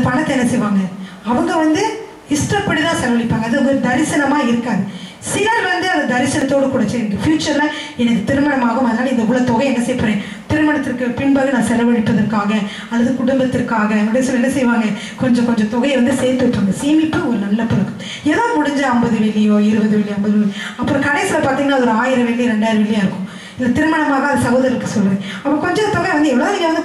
பணத்தை என்ன செய்வாங்க, அவங்க வந்து இஷ்டப்படி தான் செலவழிப்பாங்க. அது ஒரு தரிசனமாக இருக்காது. சிலர் வந்து அந்த தரிசனத்தோடு கூட சரி ஃபியூச்சரில் எனக்கு திருமணமாகும், அதனால் இந்த உள்ள தொகை என்ன செய்ய போகிறேன், திருமணத்திற்கு பின்பாக நான் செலவழிப்பதற்காக அல்லது குடும்பத்திற்காக அப்படின்னு சொல்லி என்ன செய்வாங்க, கொஞ்சம் கொஞ்சம் தொகையை வந்து சேர்த்து வைப்பாங்க. சேமிப்பு ஒரு நல்ல பழக்கம். ஏதோ முடிஞ்ச 50 வெள்ளியோ 20 வெள்ளி 50 வெள்ளி, அப்புறம் கடைசியில் பார்த்தீங்கன்னா ஒரு 1000 வெள்ளி 2000 வெள்ளியாக இருக்கும். இல்லை திருமணமாக அது சகோதரருக்கு சொல்கிறேன். அப்போ கொஞ்சம் தொகை வந்து எவ்வளோ நீங்கள் வந்து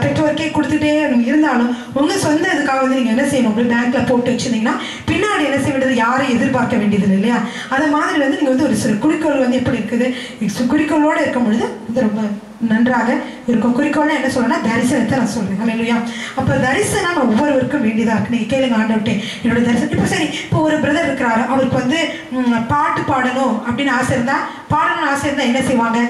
பெற்றோருக்கே கொடுத்துட்டே இருந்தாலும் உங்கள் சொந்த இதுக்காக வந்து நீங்கள் என்ன செய்யணும், அப்படி பேங்க்கில் போட்டு வச்சுருந்தீங்கன்னா பின்னாடி என்ன செய்ய வேண்டியது, யாரும் எதிர்பார்க்க வேண்டியது இல்லையா. அதை மாதிரி வந்து நீங்கள் வந்து ஒரு சில குறிக்கோள் வந்து எப்படி இருக்குது, குறிக்கோளோடு இருக்கும் பொழுது இது ரொம்ப நன்றாக இருக்கும். குறிக்கோள்னா என்ன சொல்லணும்னா தரிசனத்தை நான் சொல்கிறேன். இல்லையா, அப்போ தரிசனம் ஒவ்வொருவருக்கும் வேண்டியதாக இருக்குது. நீங்கள் கேளுங்க, ஆண்டவர்கிட்ட என்னோட தரிசனம். இப்போ சரி, இப்போ ஒரு பிரதர் இருக்கிறாரு, அவருக்கு வந்து பாட்டு பாடணும் அப்படின்னு ஆசை இருந்தால், பாடணும்னு ஆசை இருந்தால் என்ன செய்வாங்க,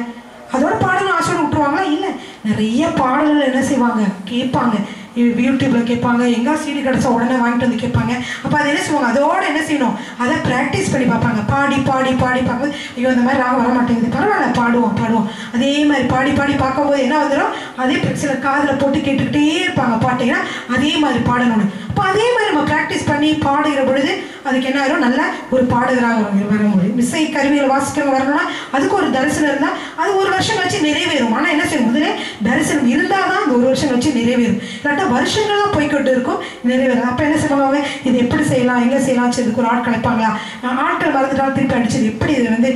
அதோட பாடணும் ஆசையோடு விட்டுருவாங்களா? இல்லை, நிறைய பாடல்கள் என்ன செய்வாங்க, கேட்பாங்க. யூடியூப்பில் கேட்பாங்க, எங்கே சிடி கிடச்சா உடனே வாங்கிட்டு வந்து கேட்பாங்க. அப்போ அதை என்ன செய்வாங்க, அதோடு என்ன செய்யணும், அதை ப்ராக்டிஸ் பண்ணி பார்ப்பாங்க. பாடி பாடி பாடி பார்க்கும்போது ஐயோ இந்த மாதிரி ராகம் வர மாட்டேங்குது, பரவாயில்ல பாடுவோம். அதே மாதிரி பாடி பாடி பார்க்கும்போது என்ன வந்துடும், அதே சில காதில் போட்டு கேட்டுக்கிட்டே இருப்பாங்க பாட்டிங்கன்னா அதே மாதிரி பாடணும்னு. அப்போ அதே மாதிரி நம்ம ப்ராக்டிஸ் பண்ணி பாடுகிற பொழுது அதுக்கு என்ன ஆயிரும், நல்ல ஒரு பாடகராக வர முடியும். இசை கருவியில் வாசிக்கிறவங்க வரணும்னா அதுக்கு ஒரு தரிசனம் இருந்தால் அது ஒரு வருஷம் கழிச்சு நிறைவேறும். ஆனால் என்ன செய்யும், முதலே தரிசனம் இருந்தால் தான் அந்த ஒரு வருஷம் கழிச்சு நிறைவேறும். இல்லாட்டா வருஷங்களாக போய்கிட்டு இருக்கும், நிறைவேறும். அப்போ என்ன செய்வாங்க, இது எப்படி செய்யலாம், எங்கே செய்யலாம், சரி இதுக்கு ஒரு ஆட்கள் அழைப்பாங்களா, ஆட்கள் மறந்துட்டாலும் திருப்பி அடிச்சது எப்படி, இது வந்து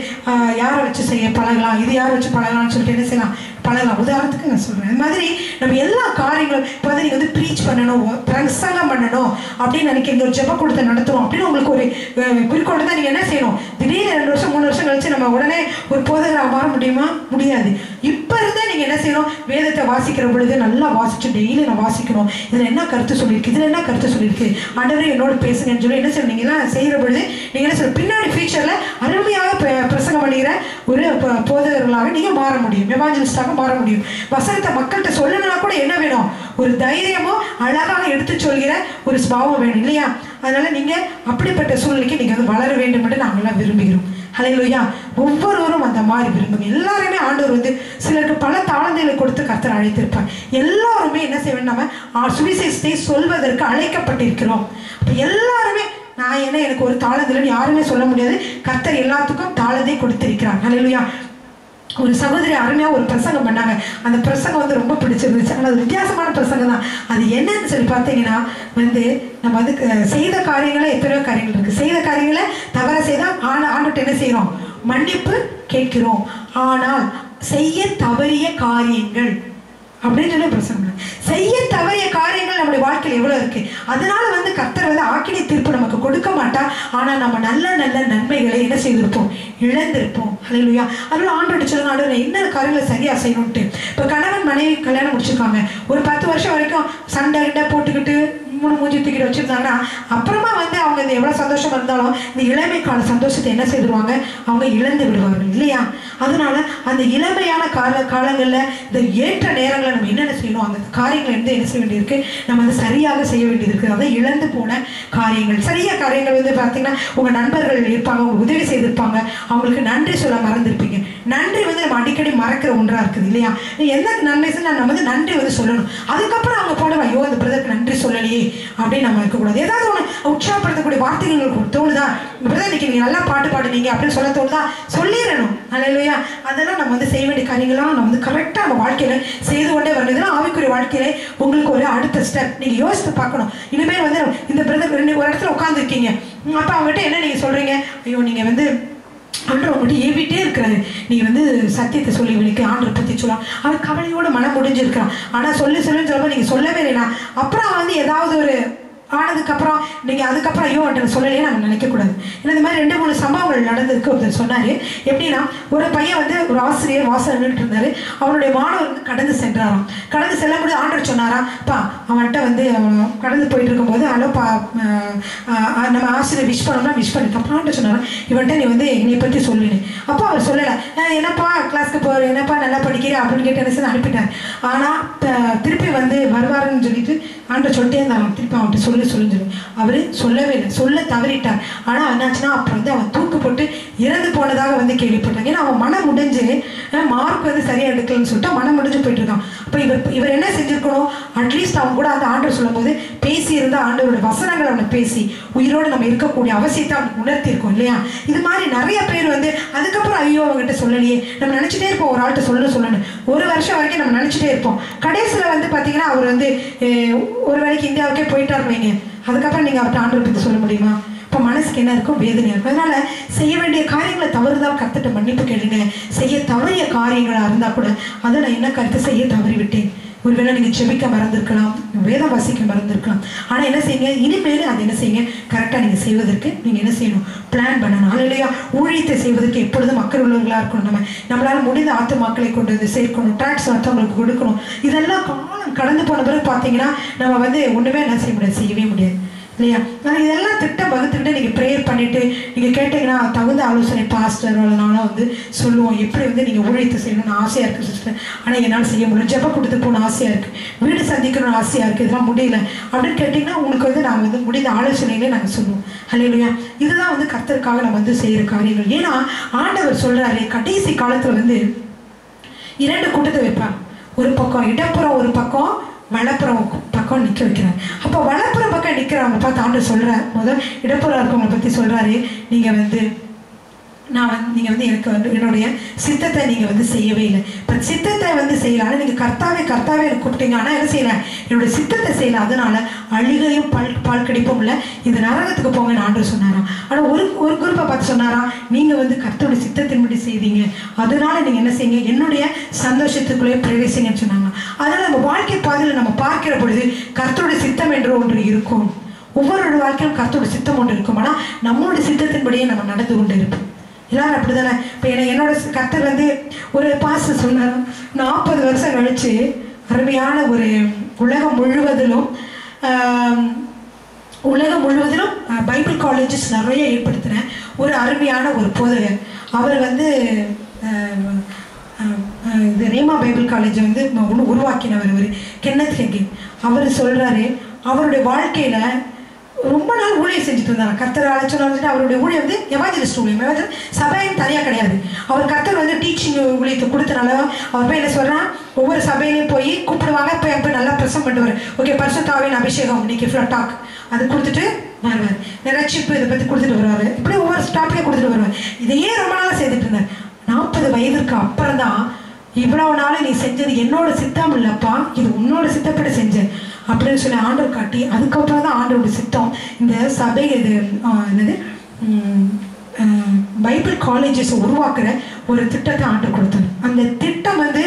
யாரை வச்சு செய்ய பழகலாம், இது யாரை வச்சு பழகலாம்னு சொல்லிட்டு என்ன செய்யலாம், பழகலாம். உதாரணத்துக்கு நான் சொல்கிறேன். அது மாதிரி நம்ம எல்லா காரியங்களும் இப்போ வந்து நீங்கள் வந்து ப்ரீச் பண்ணணும், பிரசங்கம் பண்ணணும் அப்படின்னு நினைக்கிறீங்க, ஒரு ஜெப கூட்டத்தை நடத்துகிறோம் அப்படின்னு உங்களுக்கு ஒரு குறிக்கோள் தான். நீங்கள் என்ன செய்யணும், திடீர்னு 2 வருஷம் 3 வருஷம் கழிச்சு நம்ம உடனே ஒரு போதகராக மாற முடியுமா? முடியாது. இப்போ இருந்தால் நீங்கள் என்ன செய்யணும், வேதத்தை வாசிக்கிற பொழுது நல்லா வாசிச்சு டெய்லி நான் வாசிக்கணும், இதில் என்ன கருத்து சொல்லியிருக்கு, இதில் என்ன கருத்து சொல்லியிருக்கு, ஆண்டவரே என்னோட பேசுங்கன்னு சொல்லி என்ன செய்யணும், நீங்கள்லாம் செய்கிற பொழுது நீங்கள் என்ன செய்யணும், பின்னாடி ஃபியூச்சரில் அருமையாக பிரசங்கம் பண்ணுகிற ஒரு போதகர்களாக நீங்கள் மாற முடியும், எவாஞ்சலிஸ்டாக மாற முடியும். வசனத்தை மக்கள்கிட்ட சொல்லணும்னா கூட என்ன வேணும், ஒரு தைரியமோ அழகாக எடுத்து சொல்கிற ஒரு ஸ்பாவம் வேணும் இல்லையா. அதனால நீங்கள் அப்படிப்பட்ட சூழ்நிலைக்கு நீங்கள் வந்து வளர வேண்டும் என்று நாங்கள்லாம் விரும்புகிறோம். ஹல்லேலூயா. ஒவ்வொருவரும் அந்த மாதிரி விரும்புங்க. எல்லாருமே ஆண்டவர் வந்து சிலருக்கு பல தாளந்தைகளை கொடுத்து கர்த்தர் அழைத்திருப்பார். எல்லாருமே என்ன செய்ய வேண்டும், நம்ம சுவிசேஷத்தை சொல்வதற்கு அழைக்கப்பட்டிருக்கிறோம். அப்போ எல்லாருமே நான் என்ன எனக்கு ஒரு தாளந்தில்னு யாருமே சொல்ல முடியாது. கர்த்தர் எல்லாத்துக்கும் தாளந்தை கொடுத்திருக்கிறார். ஹல்லேலூயா. ஒரு சகோதரி அருமையாக ஒரு பிரசங்கம் பண்ணாங்க. அந்த பிரசங்கம் வந்து ரொம்ப பிடிச்சிருந்துச்சு. ஆனால் அது வித்தியாசமான பிரசங்கம் தான். அது என்னன்னு சொல்லி பார்த்தீங்கன்னா வந்து நம்ம வந்து செய்த காரியங்களே எத்தனையோ காரியங்கள் இருக்குது. செய்த காரியங்களை தவற செய்தால் ஆண்டுட்டு என்ன செய்கிறோம், மன்னிப்பு கேட்கிறோம். ஆனால் செய்ய தவறிய காரியங்கள் அப்படின்னு சொல்லி பிரசங்கம், செய்ய தவறிய காரியங்கள் நம்முடைய வாழ்க்கையில் எவ்வளோ இருக்கு. அதனால வந்து கர்த்தர் வந்து ஆக்கினை தீர்ப்பு நமக்கு கொடுக்க மாட்டார். ஆனால் நம்ம நல்ல நல்ல நன்மைகளை என்ன செய்திருப்போம், இழந்திருப்போம். ஹல்லேலூயா. அதனால ஆண்டவர்கிட்ட சொல்லுங்க, ஆண்டவரே என்ன காரியங்களை சரியாக செய்யணும்ட்டு. இப்போ கணவன் மனைவி கல்யாணம் முடிச்சிருக்காங்க, ஒரு 10 வருஷம் வரைக்கும் சண்டை கிட்ட போட்டுக்கிட்டு மூஞ்சி தூக்கிட்டு வச்சுருந்தாங்கன்னா அப்புறமா வந்து அவங்க இந்த எவ்வளோ சந்தோஷம் இருந்தாலும் இந்த இளமை கால சந்தோஷத்தை என்ன செய்திருவாங்க, அவங்க இழந்து விடுவார்கள் இல்லையா. அதனால அந்த இளமையான காலங்களில் இந்த ஏற்ற நேரங்களை நம்ம என்னென்ன செய்யணும், அந்த காரியங்களை என்ன செய்ய வேண்டியிருக்கு, நம்ம வந்து சரியாக செய்ய வேண்டியது இருக்குது. அதை இழந்து போன காரியங்கள், சரியாக காரியங்கள் வந்து பார்த்தீங்கன்னா உங்கள் நண்பர்கள் இருப்பாங்க, உங்களுக்கு உதவி செய்திருப்பாங்க, அவங்களுக்கு நன்றி சொல்ல மறந்துருப்பீங்க. நன்றி வந்து நம்ம அடிக்கடி மறக்கிற ஒன்றாக இருக்குது இல்லையா. எந்த நன்மை செய்ய நம்ம வந்து நன்றி வந்து சொல்லணும். அதுக்கப்புறம் அவங்க போட ஐயோ அந்த பிரதருக்கு நன்றி சொல்லலையே அப்படின்னு நம்ம இருக்கக்கூடாது. ஏதாவது ஒன்று உற்சாகப்படுத்தக்கூடிய வார்த்தைகள் உங்களுக்கு தோணுதா, பிரதர் இன்னைக்கு நீங்கள் நல்லா பாட்டு பாடுனீங்க அப்படின்னு சொல்ல தோணுதா, சொல்லிடணும். ஹல்லேலூயா. அதெல்லாம் நம்ம வந்து செய்ய வேண்டிய காரியங்களாம் நம்ம வந்து கரெக்டாக நம்ம வாழ்க்கையில் செய்து கொண்டே வரணும். இதெல்லாம் ஆவிக்குரிய வாழ்க்கையிலே உங்களுக்கு ஒரு அடுத்த ஸ்டெப் நீங்கள் யோசித்து பார்க்கணும். இனிமேல் வந்து இந்த பிரதர் ஒரு இடத்துல உட்காந்துருக்கீங்க, அப்போ அவங்ககிட்ட என்ன நீங்கள் சொல்கிறீங்க, ஐயோ நீங்கள் வந்து ஆண்டவர் உங்கள்கிட்ட ஏவிட்டே இருக்கிறாரு, நீங்கள் வந்து சத்தியத்தை சொல்லி விழிக்க ஆண்டரை பற்றி சொல்லலாம், அவர் கவலையோட மனம் முடிஞ்சிருக்கிறான். ஆனால் சொல்லுன்னு சொல்லும்போது நீங்கள் சொல்லவே இல்லைனா அப்புறம் வந்து ஏதாவது ஒரு ஆனதுக்கப்புறம் நீங்கள் அதுக்கப்புறம் ஐயோ அவன்கிட்ட சொல்லலையே நாங்கள் நினைக்கக்கூடாது. ஏன்னா இந்த மாதிரி 2-3 சம்பவங்கள் நடந்ததுக்கு ஒருத்தர் சொன்னார். எப்படின்னா ஒரு பையன் வந்து ஒரு ஆசிரியர் வாசல் நின்றுட்டு இருந்தார், அவனுடைய மாணவர் வந்து கடந்து சென்றாராம். கடந்து செல்லும்போது ஆண்டவர் சொன்னாராம், பா அவன்கிட்ட வந்து கடந்து போயிட்டு இருக்கும்போது ஹலோ பா நம்ம ஆசிரியர் விஷ் பண்ணோம்னா விஷ் பண்ணிட்டோம். ஆண்டவர் சொன்னாராம், இவன்கிட்ட நீ வந்து என்னை பற்றி சொல்லிடு. அப்போ அவர் சொல்லலை, என்னப்பா கிளாஸ்க்கு போகிற, என்னப்பா நல்லா படிக்கிறேன் அப்படின்னு கேட்டு என்ன அனுப்பிட்டார். ஆனால் திருப்பி வந்து வருவாருன்னு சொல்லிட்டு ஆண்டவர் சொல்லிட்டே இருந்தாராம், திருப்பி அவன்கிட்ட சொல்லி சொல்லு. அவர் சொல்லவே இல்லை, சொல்ல தவறிட்டார். ஆனால் என்னாச்சுன்னா அப்புறம் வந்து அவன் தூக்கு போட்டு இறந்து போனதாக வந்து கேள்விப்பட்டாங்க. ஏன்னா அவன் மனம் முடிஞ்சு மார்க் வந்து சரியாக எடுக்கலன்னு சொல்லிட்டு மனம் முடிஞ்சு போயிட்டு இருக்கான். அப்போ இவர் என்ன செஞ்சிருக்கணும், அட்லீஸ்ட் அவன் கூட அந்த ஆண்டவர் சொல்லும் போது பேசி இருந்தால் ஆண்டவரோட வசனங்களை அவனை பேசி உயிரோடு நம்ம இருக்கக்கூடிய அவசியத்தை அவனுக்கு உணர்த்திருக்கோம் இல்லையா? இது மாதிரி நிறைய பேர் வந்து அதுக்கப்புறம் ஐயோ அவங்ககிட்ட சொல்லலையே நம்ம நினச்சிட்டே இருப்போம், ஒரு ஆள்கிட்ட சொல்லணும். ஒரு வருஷம் வரைக்கும் நம்ம நினச்சிட்டே இருப்போம். கடைசியில் வந்து பார்த்தீங்கன்னா அவர் வந்து ஒரு வேளைக்கு இந்தியாவுக்கே போயிட்டார் வைங்க, அதுக்கப்புறம் நீங்கள் அவர்கிட்ட ஆண்டவரை பற்றி சொல்ல முடியுமா? இப்போ மனசுக்கு என்ன இருக்கும், வேதனையாக இருக்கும். அதனால் செய்ய வேண்டிய காரியங்களை தவறுதான் கர்த்தர்ட்ட மன்னிப்பு கேளுங்க. செய்ய தவறிய காரியங்களாக இருந்தால் கூட அதை நான் என்ன கருத்து செய்ய தவறிவிட்டேன், ஒருவேளை நீங்கள் செபிக்க மறந்துருக்கலாம், வேதம் வாசிக்க மறந்துருக்கலாம். ஆனால் என்ன செய்யுங்க, இனிமேல் அது என்ன செய்யுங்க, கரெக்டாக நீங்கள் செய்வதற்கு நீங்கள் என்ன செய்யணும், பிளான் பண்ணணும். இல்லையா? ஊழியத்தை செய்வதற்கு எப்பொழுதும் மக்கள் உள்ளவர்களாக இருக்கணும். நம்மளால் முடிந்த ஆத்துமாக்களை கொண்டு வந்து சேர்க்கணும், டாக்ஸ் மற்றவங்களுக்கு கொடுக்கணும். இதெல்லாம் காலம் கடந்து போன பிறகு பார்த்தீங்கன்னா நம்ம வந்து ஒன்றுமே என்ன செய்ய முடியாது, செய்யவே முடியாது இல்லையா? ஆனால் இதெல்லாம் திட்டம் வகுத்துக்கிட்டு நீங்கள் ப்ரேயர் பண்ணிவிட்டு நீங்கள் கேட்டிங்கன்னா தகுந்த ஆலோசனை பாஸ்டர் நானும் வந்து சொல்லுவோம், எப்படி வந்து நீங்கள் ஊழியத்தை செய்யணும்னு ஆசையாக இருக்குது சிஸ்டர், ஆனால் என்னால் செய்ய முடியும், ஜெப கொடுத்து போகணும் ஆசையாக இருக்குது, வீடு சந்திக்கணும்னு ஆசையாக இருக்குது, இதெல்லாம் முடியல அப்படின்னு கேட்டிங்கன்னா உங்களுக்கு வந்து நாங்கள் வந்து முடிந்த ஆலோசனைகளே நாங்கள் சொல்லுவோம். அல்லேலூயா. இதுதான் வந்து கர்த்தருக்காக நம்ம வந்து செய்கிற காரியங்கள். ஏன்னா ஆண்டவர் சொல்கிறாரு, கடைசி காலத்தில் வந்து 2 கூட்டத்தை வைப்பாங்க. ஒரு பக்கம் இடப்புறம், ஒரு பக்கம் வலப்புறம் பக்கம் நிற்க வைக்கிறார். அப்போ வலப்புறம் பக்கம் நிற்கிறவங்க பார்த்து ஆண்டவர் சொல்கிறார், முதல் இடப்புறம் இருக்கவங்களை பற்றி சொல்கிறாரு, நீங்கள் வந்து நீங்கள் வந்து எனக்கு வந்து என்னுடைய சித்தத்தை நீங்கள் வந்து செய்யவே இல்லை. இப்போ சித்தத்தை வந்து செய்யலாம், ஆனால் நீங்கள் கர்த்தாவே எனக்கு கூப்பிட்டீங்க, ஆனால் என்ன செய்யலை, என்னுடைய சித்தத்தை செய்யலை, அதனால அழுகையும் பால் கடிப்பும் இல்லை, இது நரகத்துக்கு போங்கன்னு ஆண்டவர் சொன்னாராம். ஆனால் ஒரு குரூப்பை பார்த்து சொன்னாராம், நீங்கள் வந்து கர்த்தருடைய சித்தத்தின்படி செய்தீங்க, அதனால நீங்கள் என்ன செய்யுங்க, என்னுடைய சந்தோஷத்துக்குள்ளே பிரவேசிங்கன்னு சொன்னாங்க. அதனால் நம்ம வாழ்க்கை பாதையில் நம்ம பார்க்கிற பொழுது கர்த்தருடைய சித்தம் என்று ஒன்று இருக்கும். ஒவ்வொரு வாழ்க்கையும் கர்த்தருடைய சித்தம் ஒன்று இருக்கும். ஆனால் நம்மளுடைய சித்தத்தின்படியே நம்ம நடந்து கொண்டு இருப்போம். எல்லாரும் அப்படி தானே? இப்போ என்னோட கர்த்தர் வந்து ஒரு பாஸ்டர் சொன்னார், 40 வருஷம் கழிச்சு அருமையான ஒரு உலகம் முழுவதிலும் பைபிள் காலேஜஸ் நிறைய ஏற்படுத்தின ஒரு அருமையான ஒரு போதகர். அவர் வந்து இது ரேமா பைபிள் காலேஜை வந்து உருவாக்கினவர் அவர், கென்னத் ஹெகின். அவர் சொல்கிறாரு, அவருடைய வாழ்க்கையில் ரொம்ப நாள் ஊழியம் செஞ்சுட்டு இருந்தாங்க. கர்த்தர் அழைச்சோன்னு அவருடைய ஊழியம் வந்து எவாஞ்சலிஸ்ட் ஊழியம், சபையும் தனியாக கிடையாது. அவர் கர்த்தர் வந்து டீச்சிங் ஊழியத்தை கொடுத்தனால அவர் போய் என்ன சொல்கிறான், ஒவ்வொரு சபையிலையும் போய் கூப்பிடுவாங்க, போய் நல்லா பிரசம் பண்ணுவார். ஓகே, பரிசுத்தாவின் அபிஷேகம் இன்னைக்கு ஃபுல்லாக டாக் அது கொடுத்துட்டு வருவார், நிறச்சிப்பு இதை பற்றி கொடுத்துட்டு வருவார், இப்படி ஒவ்வொரு ஸ்டாப்பிலே கொடுத்துட்டு வருவார். இதையே ரொம்ப நாளாக செய்துட்டு இருந்தார். 40 வயதுக்கு அப்புறம் தான், இவ்வளவு நாள் நீ செஞ்சது என்னோட சித்தம் இல்லைப்பா, இது உன்னோட சித்தப்படி செஞ்சேன் அப்படின்னு சொல்லி ஆண்டவர் காட்டி, அதுக்கப்புறம் தான் ஆண்டவருடைய சித்தம் இந்த சபை இது என்னது பைபிள் காலேஜஸ் உருவாக்குற ஒரு திட்டத்தை ஆண்டவர் கொடுத்தார். அந்த திட்டம் வந்து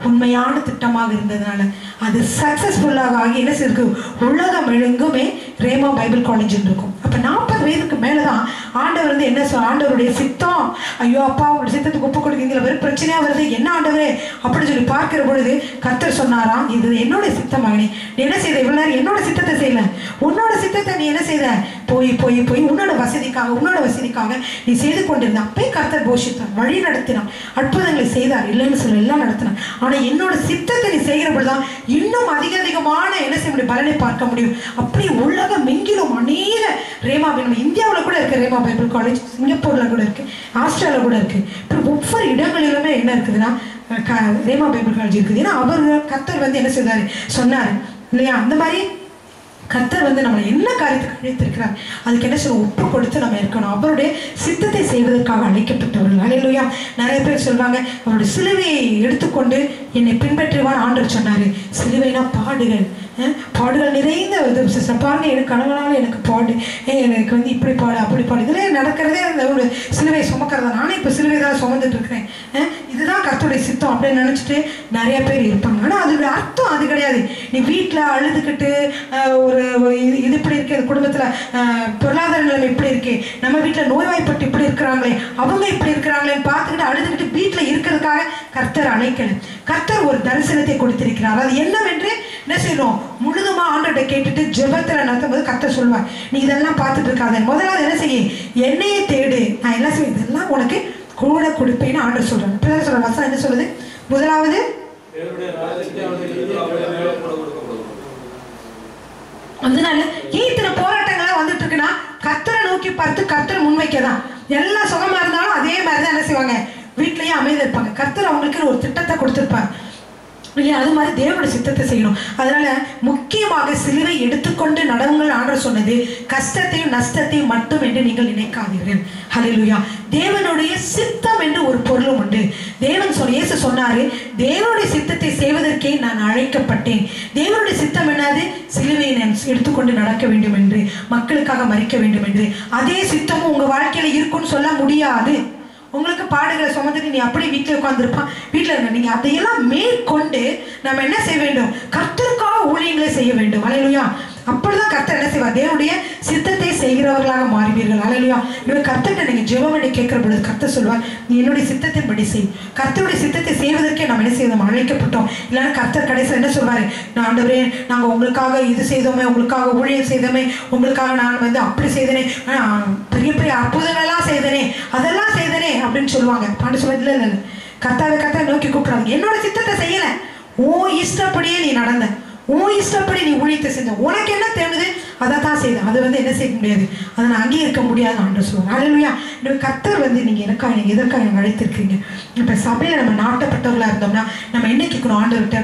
உண்மையான திட்டமாக இருந்ததுனால அது சக்ஸஸ்ஃபுல்லாக ஆகி என்ன செய்யிருக்கு, உலகம் எங்குமே ரேமா பைபிள் காலேஜ் இருக்கும். அப்போ 40 வயதுக்கு மேலே தான் ஆண்டவர் வந்து என்ன ஆண்டவருடைய சித்தம், ஐயோ அப்பா உங்களுடைய சித்தத்துக்கு ஒப்பு கொடுக்குறீங்களா, வெறும் பிரச்சனையாக வருது, என்ன ஆண்டவரே அப்படின்னு சொல்லி பார்க்கிற பொழுது கர்த்தர் சொன்னாராம், இது என்னோட சித்தம் மகனே, நீ என்ன செய்த, இவ்வளோ நேரம் என்னோட சித்தத்தை செய்யல, உன்னோட சித்தத்தை நீ என்ன செய்த, போய் உன்னோட வசதிக்காக நீ செய்து கொண்டிருந்த. அப்பே கர்த்தர் போஷித்தார், வழி நடத்தினான், அற்புதங்களை செய்தார், இல்லைன்னு சொல்ல எல்லாம் நடத்தினான். ஆனால் என்னோட சித்தத்தை நீ செய்கிற பொழுதுதான் இன்னும் அதிகமான என்ன செய்ய முடியும், பலனை பார்க்க முடியும். அப்படி உலகம் எங்கிலும் அநேக ரேமா, நம்ம இந்தியாவில் கூட இருக்கு ரேமா பைபிள் காலேஜ், சிங்கப்பூரில் கூட இருக்கு, ஆஸ்திரேலியாவில் கூட இருக்கு. இப்போ ஒவ்வொரு இடங்களிலுமே என்ன இருக்குதுன்னா ரேமா பைபிள் காலேஜ் இருக்குது. ஏன்னா அவர் கர்த்தர் வந்து என்ன செய்தார் சொன்னார் இல்லையா? அந்த மாதிரி கர்த்தர் வந்து நம்மளை என்ன காரியத்துக்கு அழைத்திருக்கிறார், அதுக்கு என்ன சொல்ல ஒப்பு கொடுத்து நம்ம இருக்கணும். அவருடைய சித்தத்தை செய்வதற்காக அழைக்கப்பட்டவர்கள். அல்லேலூயா. நிறைய பேர் சொல்வாங்க, அவருடைய சிலுவையை எடுத்துக்கொண்டு என்னை பின்பற்றுவார் ஆண்டவர் சொன்னார். சிலுவைனா பாடுகள் நிறைந்த பாருங்க, எனக்கு கணவனால எனக்கு பாடு, எனக்கு வந்து இப்படி பாடு அப்படி பாடு, இதில் நடக்கிறதே அந்த ஒரு சிலுவை சுமக்கிறதா. நானே இப்போ சிலுவை தான் சுமந்துட்டு இருக்கிறேன், இதுதான் கர்த்தருடைய சித்தம் அப்படின்னு நினச்சிட்டு நிறைய பேர் இருப்பாங்க. ஆனால் அதோடைய அர்த்தம் அது கிடையாது. நீ வீட்டில் அழுதுகிட்டு ஒரு இது இப்படி இருக்கு, குடும்பத்தில் பொருளாதார நிலைமை இப்படி இருக்கு, நம்ம வீட்டில் நோய்வாய்ப்பட்டு இப்படி இருக்கிறாங்களே, அவங்க இப்படி இருக்கிறாங்களேன்னு பார்த்துக்கிட்டு அழுதுகிட்டு வீட்டில் இருக்கிறதுக்காக கர்த்தர் அழைக்கல. கர்த்தர் ஒரு தரிசனத்தை கொடுத்திருக்கிறார். அது என்னவென்று என்ன செய்யணும், முழுதுமா ஆண்டவரை கேட்டுட்டு ஜெபத்தில் நடத்தும் போது கர்த்தர் சொல்வார், நீ இதெல்லாம் பார்த்துட்டு இருக்காத, முதலாவது என்ன செய்ய, என்னையே தேடு, நான் என்ன செய்வேன், இதெல்லாம் உனக்கு கூட கொடுப்பேன்னு ஆண்டவர் சொல்றாரு. இப்பதான் சொல்ற வசனம் என்ன சொல்லுது, முதலாவது அதனால ஏன் இத்தனை போராட்டங்களா வந்துட்டு இருக்குன்னா கர்த்தரை நோக்கி பார்த்து கர்த்தரை முன்வைக்கதான். எல்லாம் சுகமா இருந்தாலும் அதே மாதிரிதான் என்ன செய்வாங்க, வீட்லயே அமைதி இருப்பாங்க. கர்த்தர் அவங்களுக்கு ஒரு திட்டத்தை கொடுத்திருப்பாங்க இல்லையா? அது மாதிரி தேவனுடைய சித்தத்தை செய்யணும். அதனால முக்கியமாக சிலுவை எடுத்துக்கொண்டு நடவுங்கள் ஆண்டவர் சொன்னது கஷ்டத்தையும் நஷ்டத்தையும் மட்டும் என்று நீங்கள் நினைக்காதீர்கள். ஹல்லேலூயா. தேவனுடைய சித்தம் என்று ஒரு பொருளும் உண்டு. தேவன் இயேசு சொன்னாரு, தேவனுடைய சித்தத்தை செய்வதற்கே நான் அழைக்கப்பட்டேன். தேவனுடைய சித்தம் என்னது? சிலுவையை நான் எடுத்துக்கொண்டு நடக்க வேண்டும் என்று, மக்களுக்காக மரிக்க வேண்டும் என்று. அதே சித்தமும் உங்க வாழ்க்கையில இருக்குன்னு சொல்ல முடியாது. உங்களுக்கு பாடுகளை சுமந்துட்டு நீ அப்படியே வீட்டில் உட்காந்துருப்பான், வீட்டில் இருங்க. நீங்க அதையெல்லாம் மேற்கொண்டு நம்ம என்ன செய்ய வேண்டும்? கர்த்தருக்காக ஊழியங்களை செய்ய வேண்டும். ஹல்லேலூயா. அப்பொழுதுதான் கர்த்தர் என்ன செய்வார்? தேவனுடைய சித்தத்தை செய்கிறவர்களாக மாறுவீர்கள். ஹல்லேலூயா. இவர் கர்த்தர்கிட்ட நீங்க ஜெபம் பண்ணி கேட்கிற பொழுது கர்த்தர் சொல்வார், நீ என்னுடைய சித்தத்தின்படி செய். கர்த்தருடைய சித்தத்தை செய்வதற்கே நம்ம என்ன செய்யணும்? அழைக்கப்பட்டோம். இல்லைன்னா கர்த்தர் கடைசியில் என்ன சொல்வாரு? நான் ஆண்டவரே, நாங்க உங்களுக்காக இது செய்தோமே, உங்களுக்காக ஊழியம் செய்தோமே, உங்களுக்காக நான் அப்படி செய்தனே, பெரிய பெரிய அற்புதங்கள்லாம் செய்தனே, அதெல்லாம் செய்தனே அப்படின்னு சொல்லுவாங்க. பாண்டு சொல்ல இல்லை, கர்த்தாவை நோக்கி கூப்பிடாங்க. என்னோட சித்தத்தை செய்யல, ஓ இஷ்டப்படியே நீ நடந்த, உன் இஷ்டப்படி நீ ஊழியத்தை செஞ்ச, உனக்கு என்ன தேடுது அதை தான் செய்த. அது என்ன செய்ய முடியாது, அதை நான் அங்கேயே இருக்க முடியாது ஆண்டு சொல்லுவாங்க. ஹல்லேலூயா. கர்த்தர் நீங்க எனக்காக நீங்க எதற்காக எனக்கு அழைத்திருக்கீங்க? இப்ப சபையில நம்ம நாட்டப்பட்டவர்களா இருந்தோம்னா நம்ம என்ன கேட்கணும்? ஆண்டவர்கிட்ட,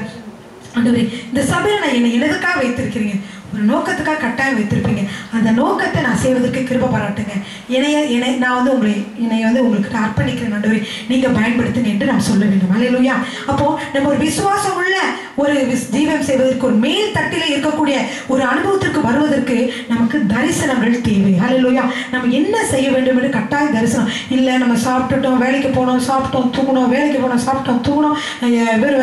ஆண்டவரே இந்த சபையில நான் என்னை எதற்காக வைத்திருக்கிறீங்க? ஒரு நோக்கத்துக்காக கட்டாயம் வைத்திருப்பீங்க. அந்த நோக்கத்தை நான் செய்வதற்கு கிருபை பாராட்டுங்க. நான் உங்களுக்கு அர்ப்பணிக்கிறேன் ஆண்டவரே, நீங்க பயன்படுத்துங்க என்று நான் சொல்ல வேண்டும். ஹல்லேலூயா. அப்போ நம்ம ஒரு விசுவாசம் உள்ள ஒரு ஜீவம் செய்வதற்கு, ஒரு மேல் தட்டில இருக்கக்கூடிய ஒரு அனுபவத்திற்கு வருவதற்கு நமக்கு தரிசனங்கள் தேவை. ஹல்லேலூயா. நம்ம என்ன செய்ய வேண்டும் என்று கட்டாய தரிசனம் இல்லை. நம்ம சாப்பிட்டுட்டோம், வேலைக்கு போனோம், சாப்பிட்டோம், தூங்கணும், வேலைக்கு போனோம், சாப்பிட்டோம், தூங்கணும், இவர்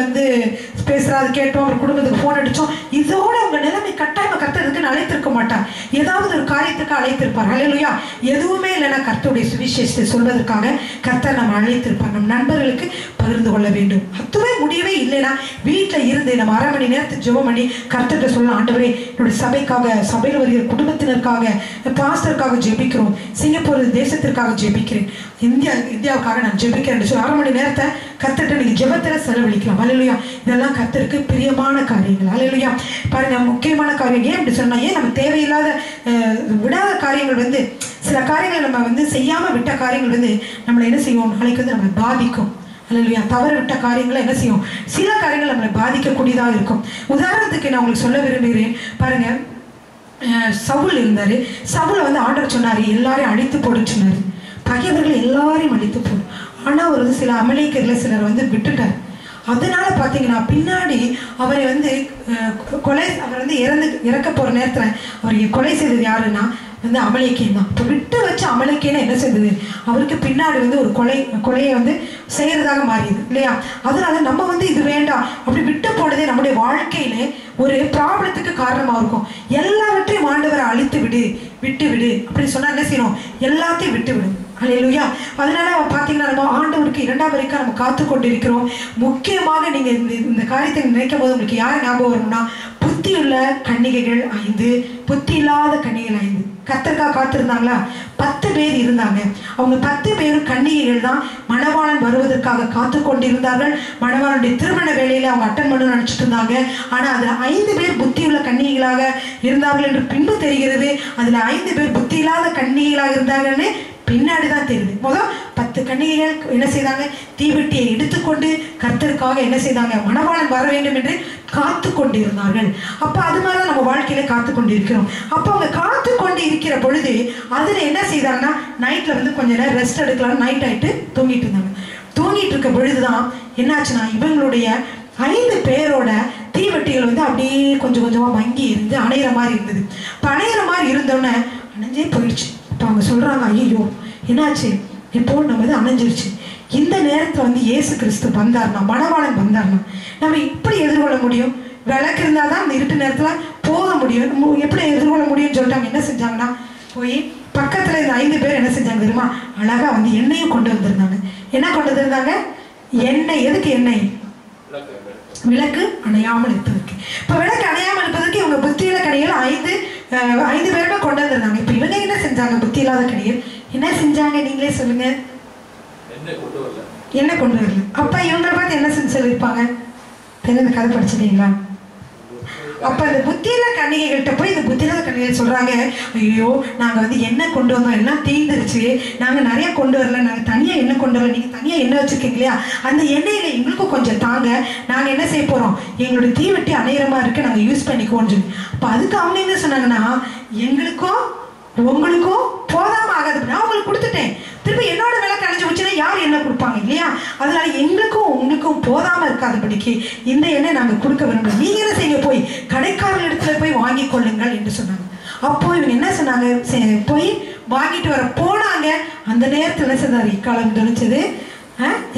பேசுறாது கேட்டோம், ஒரு குடும்பத்துக்கு போன் அடிச்சோம், இதோட உங்க நிலைமை கட்டாயம் கர்த்தருக்கு அழைத்திருக்க மாட்டார். ஏதாவது ஒரு காரியத்துக்கு அழைத்திருப்பார். ஹல்லேலூயா. எதுவுமே இல்லைன்னா கர்த்தருடைய சுவிசேஷத்தை சொல்வதற்காக கர்த்தர் நம்ம அழைத்திருப்பார். நம் நண்பர்களுக்கு பகிர்ந்து கொள்ள வேண்டும். அதுவே முடியவே இல்லைன்னா வீட்டில் இருந்து நம்ம 1/2 மணி நேரத்துக்கு ஜெபம் பண்ணி கர்த்தர்கிட்ட சொல்லலாம், ஆண்டவரே என்னுடைய சபைக்காக, சபையில் வருகிற குடும்பத்தினருக்காக, பாஸ்டருக்காக ஜெபிக்கிறோம், சிங்கப்பூர் தேசத்திற்காக ஜெபிக்கிறேன், இந்தியாவுக்காக நான் ஜெபிக்கிறேன் சொல்லி 1/2 மணி நேரத்தை கர்த்தர்கிட்ட நீங்க ஜெபத்துல செலவழிக்கலாம். ஹல்லேலூயா. இதெல்லாம் கர்த்தருக்கு பிரியமான காரியங்கள். ஹல்லேலூயா. பாருங்க, முக்கியமான காரியம். ஏன் இப்படி சொன்னா, ஏன் நம்ம தேவையில்லாத விடாத காரியங்கள் சில காரியங்கள் நம்ம செய்யாம விட்ட காரியங்கள் நம்மளை என்ன செய்யும்? நாளைக்கு நம்மளை பாதிக்கும். ஹல்லேலூயா. தவற விட்ட காரியங்களை என்ன செய்யும்? சில காரியங்கள் நம்மளை பாதிக்கக்கூடியதாக இருக்கும். உதாரணத்துக்கு நான் உங்களுக்கு சொல்ல விரும்புகிறேன். பாருங்க, சவுல் இருந்தாரு. சவுல ஆண்டவர் சொன்னாரு, எல்லாரையும் அழித்து போடுன்னு சொன்னாரு. பகைவர்கள் எல்லாரையும் அழித்து போடும். ஆனா ஒரு சில அமலேக்கியர்ல சிலர் விட்டுட்டார். அதனால பாத்தீங்கன்னா பின்னாடி அவரை அவர் இறக்க போற நேரத்துல அவரை கொலை செய்தது யாருன்னா அமலேக்கியன் தான். இப்போ விட்டு வச்ச அமலேக்கியனை என்ன செய்தது? அவருக்கு பின்னாடி ஒரு கொலையை செய்யறதாக மாறியது இல்லையா? அதனால நம்ம இது வேண்டாம் அப்படி விட்டு போனதே நம்முடைய வாழ்க்கையில ஒரு ப்ராப்ளத்துக்கு காரணமா இருக்கும். எல்லாவற்றையும் ஆண்டவரை அழித்து விட்டு விடு அப்படின்னு சொன்னா என்ன செய்யணும்? எல்லாத்தையும் விட்டு விடும். ஹல்லேலூயா. அதனால பாத்தீங்கன்னா நம்ம ஆண்டவருக்கு 2ஆம் வரைக்கும் நம்ம காத்து கொண்டிருக்கிறோம். முக்கியமாக நீங்க இந்த காரியத்தை நினைக்கும் போது உங்களுக்கு யார் ஞாபகம் வரும்னா, புத்தியுள்ள கன்னிகைகள் 5, புத்தி இல்லாத கன்னிகைகள் 5. கர்த்தருக்காக காத்திருந்தாங்களா? 10 பேர் இருந்தாங்க. அவங்க 10 பேரும் கன்னிகைகள் தான். மணவாளன் வருவதற்காக காத்து கொண்டிருந்தார்கள். மணவாளனுடைய திருமண வேலையில அவங்க அட்டன் பண்ண நினைச்சிட்டு இருந்தாங்க. ஆனா அதுல 5 பேர் புத்தியுள்ள கன்னிகைகளாக இருந்தார்கள் என்று பின்பு தெரிகிறது. அதுல 5 பேர் புத்தி இல்லாத கன்னிகைகளாக இருந்தாங்கன்னு பின்னாடிதான் தெரியுது. முதல் 10 கன்னிகைகள் என்ன செய்தாங்க? தீவெட்டியை எடுத்துக்கொண்டு கர்த்தருக்காக என்ன செய்தாங்க? மணவாளன் வர வேண்டும் என்று காத்து கொண்டிருந்தார்கள். அப்ப அது மாதிரிதான் நம்ம வாழ்க்கையில காத்து கொண்டிருக்கிறோம். அப்ப அவங்க காத்து கொண்டு இருக்கிற பொழுது அதுல என்ன செய்தாங்கன்னா, நைட்ல கொஞ்ச நேரம் ரெஸ்ட் எடுக்கலாம், நைட் ஆயிட்டு தூங்கிட்டு இருந்தாங்க. தூங்கிட்டு இருக்க பொழுதுதான் என்னாச்சுன்னா, இவங்களுடைய 5 பேரோட தீவெட்டிகள் அப்படியே கொஞ்சம் கொஞ்சமா மங்கி இருந்து அணையிற மாதிரி இருந்தது. இப்ப அணையிற மாதிரி இருந்தோன்னே அணைஞ்சே போயிடுச்சு. இப்போ அவங்க சொல்றாங்க, ஐயோ என்னாச்சு? இப்போ நம்ம அணைஞ்சிருச்சு. இந்த நேரத்துல இயேசு கிறிஸ்து வந்தார்னா, மணவாளன் வந்தார்னா நம்ம எப்படி எதிர்கொள்ள முடியும்? விளக்கு இருந்தாதான் அந்த இருட்டு நேரத்துல போக முடியும். எப்படி எதிர்கொள்ள முடியும்னு சொல்லிட்டாங்க. என்ன செஞ்சாங்கன்னா, போய் பக்கத்துல இந்த 5 பேர் என்ன செஞ்சாங்க தெரியுமா? அழகா எண்ணெயும் கொண்டு வந்திருந்தாங்க. என்ன கொண்டு வந்திருந்தாங்க? எண்ணெய். எதுக்கு எண்ணெய்? விளக்கு அணையாமல் இருப்பதற்கு. இப்ப விளக்கு அணையாமல் இருப்பதற்கு இவங்க புத்தியில கனிகள் 5 பேருமே கொண்டு வந்திருந்தாங்க. இப்ப இவங்க என்ன செஞ்சாங்க? புத்தி இல்லாத கனிகள் என்ன செஞ்சாங்க? நீங்களே சொல்லுங்க. என்ன கொண்டு வரல. அப்ப இவங்களை பார்த்து என்ன செஞ்சு சொல்லியிருப்பாங்க? இந்த கதை படிச்சிட்டீங்களா? அப்ப அந்த புத்தியில கன்னிகைகள்கிட்ட போய் இந்த புத்தியில கன்னிகைகள் சொல்றாங்க, ஐயோ நாங்க வந்து எண்ணெய் கொண்டு வந்தோம், எல்லாம் தீர்ந்துருச்சு, நாங்க நிறைய கொண்டு வரல, நாங்க தனியா எண்ணெய் கொண்டு வரல, நீங்க தனியா எண்ணெய் வச்சிருக்கீங்க இல்லையா, அந்த எண்ணெயில எங்களுக்கும் கொஞ்சம் தாங்க, நாங்க என்ன செய்ய போறோம், எங்களோட தீவெட்டி அநேகமா இருக்கு, நாங்க யூஸ் பண்ணிக்குவோம் சொல்லி. அப்ப அதுக்கு அவங்க என்ன சொன்னாங்கன்னா, எங்களுக்கும் உங்களுக்கும் போதாம ஆகாது, நான் உங்களுக்கு கொடுத்துட்டேன், திருப்பி என்னோட விலை கழிஞ்சு வச்சுன்னா யார் என்ன கொடுப்பாங்க இல்லையா, அதனால எங்களுக்கும் உங்களுக்கும் போதாம இருக்காதபடிக்கு இந்த எண்ணெய் நாங்க கொடுக்க விரும்பல, நீங்க என்ன செய்ய, போய் கடைக்காரர் இடத்துல போய் வாங்கி கொள்ளுங்கள் என்று சொன்னாங்க. அப்போ இவங்க என்ன சொன்னாங்க, போய் வாங்கிட்டு வர போனாங்க. அந்த நேரத்தில் என்ன செய்தார், இக்காலம் தொலைச்சது.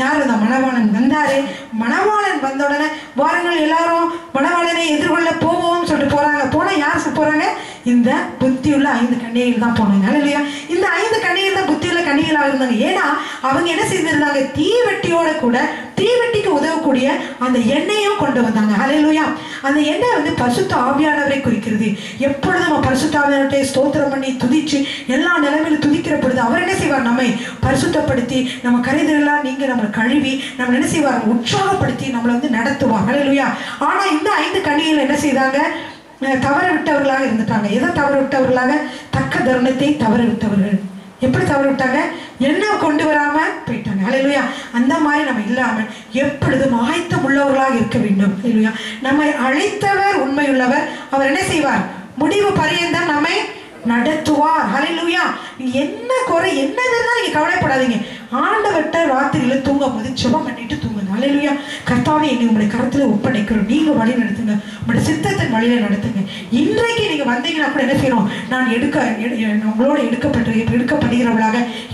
யார் அந்த மணவாளன் வந்தாரு. மணவாளன் வந்த உடனே வாருங்கள் எல்லாரும் மணவாளனை எதிர்கொள்ள போவோம் சொல்லிட்டு போறாங்க. போனா யார் போறாங்க, இந்த புத்தியுள்ள 5 கன்னிகைகள் தான் போனாங்க. இல்லையா, இந்த 5 கன்னிகைகள் தான் புத்தியுள்ள கன்னிகைகளாக இருந்தாங்க. ஏன்னா அவங்க என்ன செய்திருந்தாங்க, தீவெட்டியோட கூட தீவெட்டிக்கு உதவக்கூடிய அந்த எண்ணெயும் கொண்டு வந்தாங்க. ஹல்லேலூயா. அந்த எண்ணெய் வந்து பரிசுத்த ஆவியானவரை குறிக்கிறது. எப்பொழுதும் நம்ம பரிசுத்த ஆவியானவரை ஸ்தோத்திரம் பண்ணி துதிச்சு எல்லா நிலைமையிலும் துதிக்கிற பொழுது அவர் என்ன செய்வார், நம்மை பரிசுத்தப்படுத்தி நம்ம கரைதெல்லாம் நீங்க நம்ம கழுவி நம்ம என்ன செய்வார், உற்சாகப்படுத்தி நம்மளை வந்து நடத்துவார். ஹல்லேலூயா. ஆனா இந்த 5 கன்னிகைகள் என்ன செய்தாங்க, தவற விட்டவர்களாக இருந்துட்டாங்க. எதை தவற விட்டவர்களாக, தக்க தருணத்தை தவற விட்டவர்கள். எப்படி தவற விட்டாங்க, என்ன கொண்டு வராம போயிட்டாங்க. ஹல்லேலூயா. அந்த மாதிரி நம்ம இல்லாம எப்பொழுதும் ஆயத்தம் உள்ளவர்களாக இருக்க வேண்டும். ஹல்லேலூயா. நம்மை அழைத்தவர் உண்மையுள்ளவர், அவர் என்ன செய்வார், முடிவு பரியந்தம் நம்மை நடத்துவார். ஹல்லேலூயா. என்ன குறை என்னதுன்னா நீங்க கவலைப்படாதீங்க. ஆண்டவர்கிட்ட ராத்திரியில தூங்கும் போது ஜெபம் பண்ணிட்டு தூங்குங்க. ஹல்லேலூயா. கர்த்தாவே என்னை உங்களுடைய கருத்துல ஒப்படைக்கிறோம், நீங்க வழி நடத்துங்க, உங்களுடைய சித்தத்தின் வழியில நடத்துங்க. இன்றைக்கு நீங்க வந்தீங்கன்னா கூட என்ன செய்யணும், நான் உங்களோட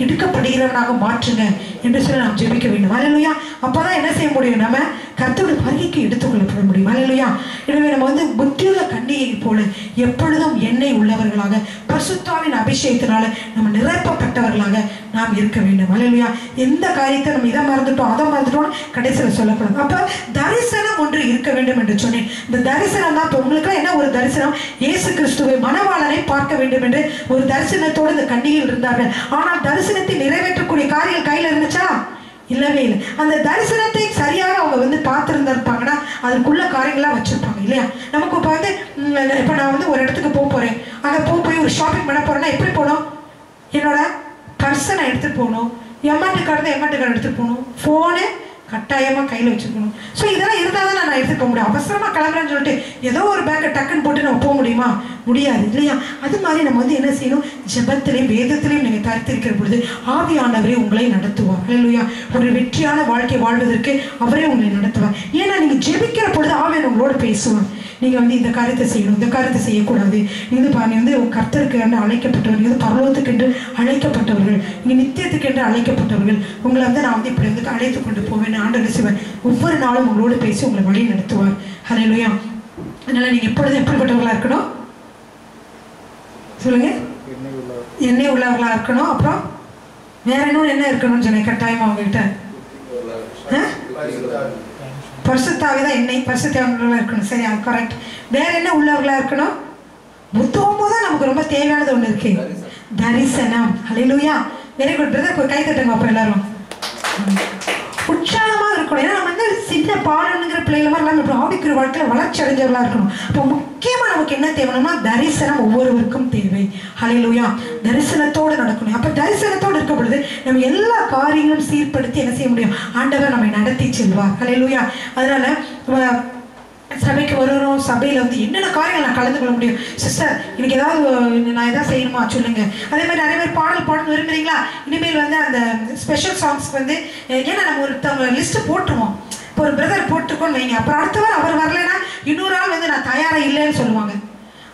எடுக்கப்படுகிறவனாக மாற்றுங்க என்று சொல்லி நாம் ஜெபிக்க வேண்டும். ஹல்லேலூயா. அப்பதான் என்ன செய்ய முடியும், நம்ம கர்த்தருடைய வருகைக்கு எடுத்துக்கொள்ளப்பட முடியும். ஹல்லேலூயா. எனவே நம்ம வந்து புத்தியுள்ள கன்னிகை போல எப்பொழுதும் எண்ணெய் உள்ளவர்களாக பரிசுத்தாவின் அபிஷேகத்தினால நம்ம நிரப்பப்பட்டவர்களாக நாம் இருக்க வேண்டும். ஹல்லேலூயா. எந்த காரியத்தை நம்ம இதை மறந்துட்டோம் அதை மறந்துட்டோம் கடைசியில் சொல்லக்கூடாது. அப்ப தரிசனம் ஒன்று இருக்க வேண்டும் என்று சொன்னேன். இந்த தரிசனம் தான் உங்களுக்கு என்ன ஒரு தரிசனம், இயேசு கிறிஸ்துவை மணவாளனை பார்க்க வேண்டும் என்று ஒரு தரிசனத்தோடு இந்த கன்னிகைகள் இருந்தார்கள். ஆனால் தரிசனத்தை நிறைவேற்றக்கூடிய காரியங்கள் கையில் இருந்துச்சா, இல்லவே இல்லை. அந்த தரிசனத்தை சரியாக அவங்க வந்து பார்த்துருந்துருப்பாங்கன்னா அதுக்குள்ள காரியங்களாக வச்சிருப்பாங்க இல்லையா. நமக்கு இப்போ வந்து இப்போ நான் வந்து ஒரு இடத்துக்கு போகிறேன், அங்கே போய் ஒரு ஷாப்பிங் பண்ண போறேன்னா எப்படி போகணும், என்னோட பர்ஸை நான் எடுத்துகிட்டு போகணும், எம்ஆர்டி கார்டு தான் எம்ஆர்டி கார்டு எடுத்துகிட்டு போகணும், ஃபோனு கட்டாயமாக கையில் வச்சுக்கணும். ஸோ இதெல்லாம் இருந்தால் தான் நான் எடுத்துகிட்டு போக முடியும். அவசரமாக கிளம்புறேன்னு சொல்லிட்டு ஏதோ ஒரு பேக்கை டக்குன்னு போட்டு நம்ம போக முடியுமா, முடியாது இல்லையா. அது மாதிரி நம்ம வந்து என்ன செய்யணும், ஜெபத்திலையும் வேதத்திலையும் நீங்கள் தரித்திருக்கிற பொழுது ஆவியானவரே உங்களை நடத்துவார். ஹல்லேலூயா. ஒரு வெற்றியான வாழ்க்கை வாழ்வதற்கு அவரே உங்களை நடத்துவார். ஏன்னா நீங்கள் ஜெபிக்கிற பொழுது ஆவியானவர் உங்களோட பேசுவார். நீங்கள் வந்து இந்த காரியத்தை செய்யணும், இந்த காரியத்தை செய்யக்கூடாது, நீ வந்து கர்த்தருக்கு என்று அழைக்கப்பட்டவர்கள், நீங்கள் பரலோகத்துக்கு என்று அழைக்கப்பட்டவர்கள், நீங்கள் நித்தியத்துக்கு என்று அழைக்கப்பட்டவர்கள், உங்களை வந்து நான் வந்து இப்படி வந்து அழைத்து கொண்டு போவேன் ஆண்டவர் செய்வார். ஒவ்வொரு நாளும் உங்களோடு பேசி உங்களை வழி நடத்துவார். ஹல்லேலூயா. அதனால நீங்கள் எப்பொழுதும் எப்படிப்பட்டவர்களாக இருக்கணும் சொல்லுங்க, எண்ணெய் உள்ளவர்களாக இருக்கணும். அப்புறம் வேற இன்னும் என்ன இருக்கணும்னு சொன்னேன் கட்டாயமா அவங்ககிட்ட, பரிசுத்தாவிதான் எண்ணெய், பரிசுத்தவர்களாக இருக்கணும். சரி, அது கரெக்ட். வேற என்ன உள்ளவர்களாக இருக்கணும், புத்தகம் தான் நமக்கு ரொம்ப தேவையானது ஒன்று இருக்கு, தரிசனம். ஹல்லேலூயா. வெரி குட் பிரதர், கை தட்டுங்க அப்போ எல்லாரும். உற்சாகமாக இருக்கணும். ஏன்னா நம்ம வந்து சின்ன பாடணுங்கிற பிள்ளைகள மாதிரி இல்லாமல் இப்போ ஆவிக்கிற வாழ்க்கையில் வளர்ச்சி அடைஞ்சவர்களாக இருக்கணும். இப்போ முக்கியமாக நமக்கு என்ன தேவைன்னா தரிசனம் ஒவ்வொருவருக்கும் தேவை. ஹல்லேலூயா. தரிசனத்தோடு நடக்கணும். அப்போ தரிசனத்தோடு இருக்க பொழுது நம்ம எல்லா காரியங்களும் சீர்படுத்தி என்ன செய்ய முடியும், ஆண்டவர் நம்மை நடத்தி செல்வார். ஹல்லேலூயா. அதனால சபைக்கு வருகிறோம், சபையில் வந்து என்னென்ன காரியங்கள் நான் கலந்து கொள்ள முடியும், சிஸ்டர் இன்னைக்கு ஏதாவது நான் எதாவது செய்யணுமா சொல்லுங்க. அதே மாதிரி நிறைய பேர் பாடல் விரும்புறீங்களா, இனிமேல் வந்து அந்த ஸ்பெஷல் சாங்ஸ் வந்து ஏன்னா நம்ம ஒருத்தவங்க லிஸ்ட்டு போட்டுருவோம். இப்போ ஒரு பிரதர் போட்டுருக்கோன்னு வைங்க, அப்புறம் அடுத்தவர் அவர் வரலைன்னா இன்னொரு ஆள் வந்து நான் தயாராக இல்லைன்னு சொல்லுவாங்க.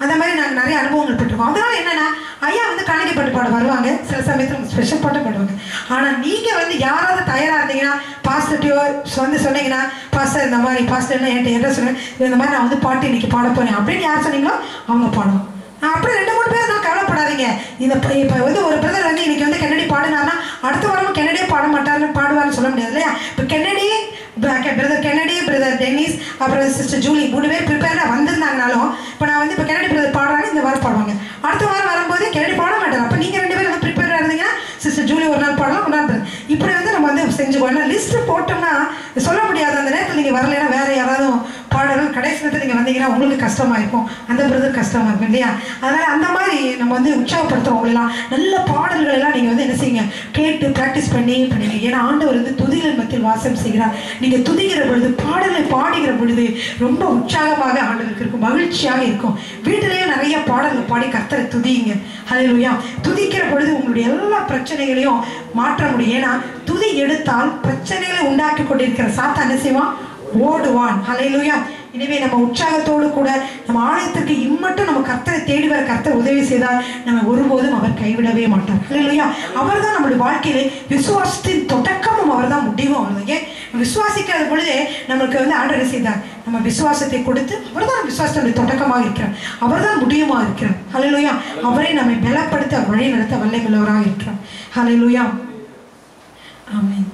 அந்த மாதிரி நாங்கள் நிறைய அனுபவங்கள் பெற்றுருக்கோம். அதனால என்னன்னா ஐயா வந்து கணக்கு பாட்டு பாட வருவாங்க, சில சமயத்தில் ஸ்பெஷல் பாட்டும் பாடுவாங்க. ஆனால் நீங்கள் வந்து யாராவது தயாராக இருந்தீங்கன்னா பாஸ்டர்ட்டியோ வந்து சொன்னீங்கன்னா, பாஸ்டர் இந்த மாதிரி பாஸ்டர்னா என்கிட்ட சொன்னேன், இந்த மாதிரி நான் வந்து பாட்டு இன்னைக்கு பாட போறேன் அப்படின்னு யார் சொன்னீங்களோ அவங்க பாடுவோம். அப்படி 2-3 பேர் நான் கவலைப்படாதீங்க. இப்போ வந்து ஒரு பிரதர் வந்து இன்னைக்கு வந்து கென்னடி பாடினார்னா அடுத்த வாரம் கென்னடியே பாடுவார்னு சொல்ல முடியாது இல்லையா. இப்போ Kennedy brother Kennedy, brother tennis, அப்புறம் சிஸ்டர் ஜூலி 3 பேர் ப்ரிப்பேராக வந்திருந்தாங்கனாலும் இப்போ நான் வந்து இப்போ கென்னடி பிரதர் பாடுறாங்க, இந்த வாரம் பாடுவாங்க. அடுத்த வாரம் வரும்போது கென்னடி பாட மாட்டார். அப்போ நீங்கள் 2 பேரும் வந்து ப்ரிப்பேராக இருந்தீங்கன்னா சிஸ்டர் ஜூலி ஒரு நாள் பாடலாம், ஒரு நாள் பிரதர், இப்படி வந்து நம்ம வந்து செஞ்சுக்குவோம். லிஸ்ட்டு போட்டோம்னா சொல்ல முடியாது. அந்த நேரத்தில் நீங்கள் வரலைன்னா வேறு யாராவது பாடணும், கடைசி நேரத்தில் நீங்கள் வந்து வந்தீங்கன்னா உங்களுக்கு கஷ்டமாக இருக்கும், அந்த பிரதர் கஷ்டமாக இருக்கும் இல்லையா? அதனால் அந்த மாதிரி நம்ம வந்து உற்சாகப்படுத்துகிறவங்களெல்லாம் நல்ல பாடல்கள் எல்லாம் நீங்கள் வந்து என்ன செய்யுங்க, கேட்டு ப்ராக்டிஸ் பண்ணி பண்ணுங்க. ஏன்னா ஆண்டவர் வந்து துதிகள் மத்தியில் வாசம் செய்கிறார். நீங்கள் துதிக்கிற பொழுது, பாடலை பாடுகிற பொழுது ரொம்ப உற்சாகமாக ஆண்டவருக்கு இருக்கும், மகிழ்ச்சியாக இருக்கும். வீட்டிலேயே நிறைய பாடல்கள் பாடி கர்த்தரை துதிங்க. ஹல்லேலூயா. துதிக்கிற பொழுது உங்களுடைய எல்லா பிரச்சனைகளையும் மாற்ற முடியும். ஏன்னா துதி எடுத்தால் பிரச்சனைகளை உண்டாக்கி கொண்டிருக்கிற சாத்தான் என்ன செய்வான்? ஓடுவான். ஹல்லேலூயா. எனவே நம்ம உற்சாகத்தோடு கூட நம்ம ஆலயத்திற்கு இம்மட்டும் நம்ம கர்த்தரை தேடி வர கர்த்தர் உதவி செய்தால் நம்ம ஒருபோதும் அவர் கைவிடவே மாட்டார். ஹல்லேலூயா. அவர் தான் நம்மளுடைய வாழ்க்கையிலே விசுவாசத்தின் தொடக்கமும் அவர் தான், முடிவும் அவர் தான். ஏன் விசுவாசிக்கிற பொழுதே நம்மளுக்கு வந்து ஆண்டவர் செய்தார், நம்ம விசுவாசத்தை கொடுத்து அவர் தான் விசுவாசத்துடைய தொடக்கமாக இருக்கிறார், அவர் தான் முடிவுமாக இருக்கிறார். ஹல்லேலூயா. அவரை நம்மை பலப்படுத்த வழி நடத்த வல்லமையுள்ளவராக இருக்கிறார். ஹல்லேலூயா. ஆமென்.